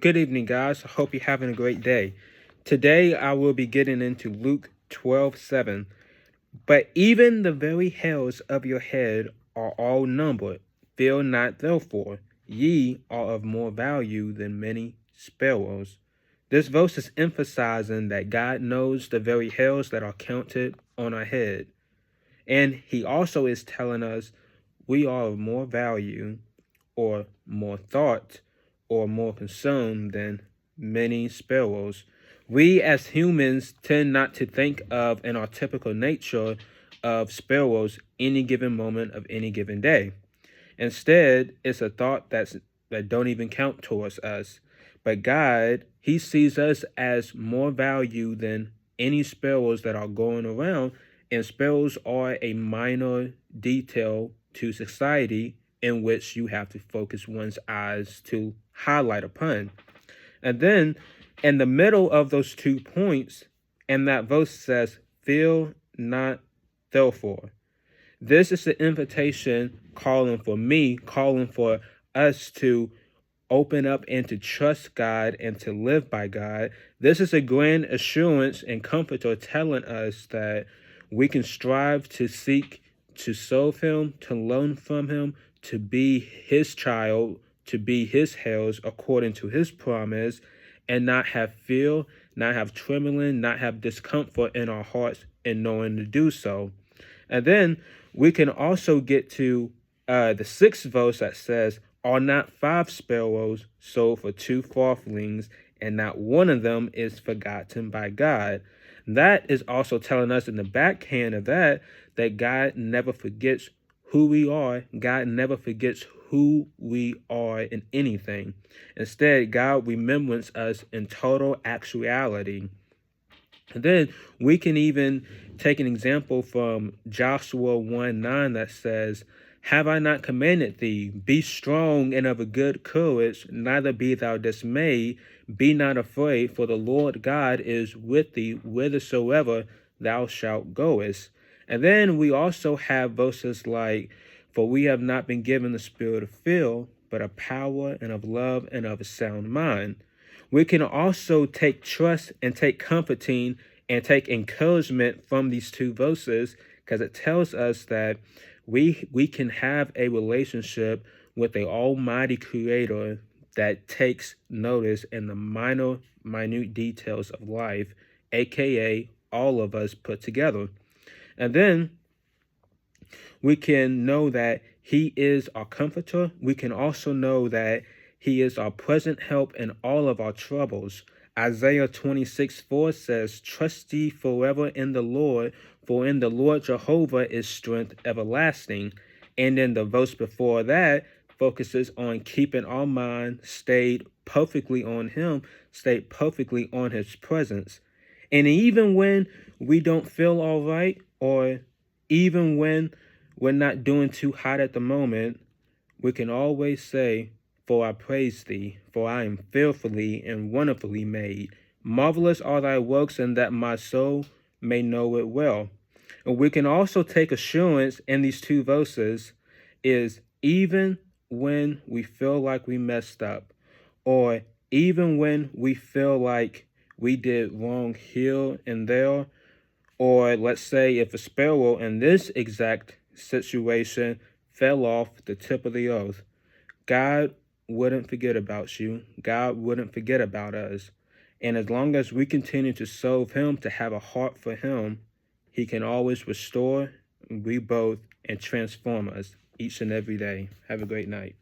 Good evening, guys. I hope you're having a great day. Today, I will be getting into Luke 12:7. But even the very hairs of your head are all numbered. Fear not, therefore, ye are of more value than many sparrows. This verse is emphasizing that God knows the very hairs that are counted on our head. And he also is telling us we are of more value or more thought or more concern than many sparrows. We as humans tend not to think of in our typical nature of sparrows any given moment of any given day. Instead, it's a thought that don't even count towards us. But God, he sees us as more value than any sparrows that are going around, and sparrows are a minor detail to society in which you have to focus one's eyes to highlight upon. And then in the middle of those 2 points, and that verse says, "Fear not, therefore." This is the invitation calling for me, calling for us to open up and to trust God and to live by God. This is a grand assurance and comforter telling us that we can strive to seek to serve him, to learn from him, to be his child, to be his heirs according to his promise, and not have fear, not have trembling, not have discomfort in our hearts in knowing to do so. And then we can also get to the 6th verse that says, "Are not 5 sparrows sold for 2 farthings, and not one of them is forgotten by God?" That is also telling us in the backhand of that God never forgets who we are. God never forgets who we are in anything. Instead, God remembers us in total actuality. And then we can even take an example from Joshua 1:9 that says, "Have I not commanded thee? Be strong and of a good courage, neither be thou dismayed. Be not afraid, for the Lord God is with thee whithersoever thou shalt goest." And then we also have verses like, "For we have not been given the spirit of fear, but of power and of love and of a sound mind." We can also take trust and take comforting and take encouragement from these 2 verses, because it tells us that we can have a relationship with the almighty creator that takes notice in the minute details of life, aka all of us put together. And then we can know that he is our comforter. We can also know that he is our present help in all of our troubles. Isaiah 26:4 says, "Trust ye forever in the Lord, for in the Lord Jehovah is strength everlasting." And then the verse before that focuses on keeping our mind stayed perfectly on him, stayed perfectly on his presence. And even when we don't feel all right, or even when we're not doing too hot at the moment, we can always say, "For I praise thee, for I am fearfully and wonderfully made. Marvelous are thy works, and that my soul may know it well." And we can also take assurance in these 2 verses is even when we feel like we messed up, or even when we feel like we did wrong here and there, or let's say if a sparrow in this exact situation fell off the tip of the earth, God wouldn't forget about you. God wouldn't forget about us. And as long as we continue to serve him, to have a heart for him, he can always restore, rebuild, and transform us each and every day. Have a great night.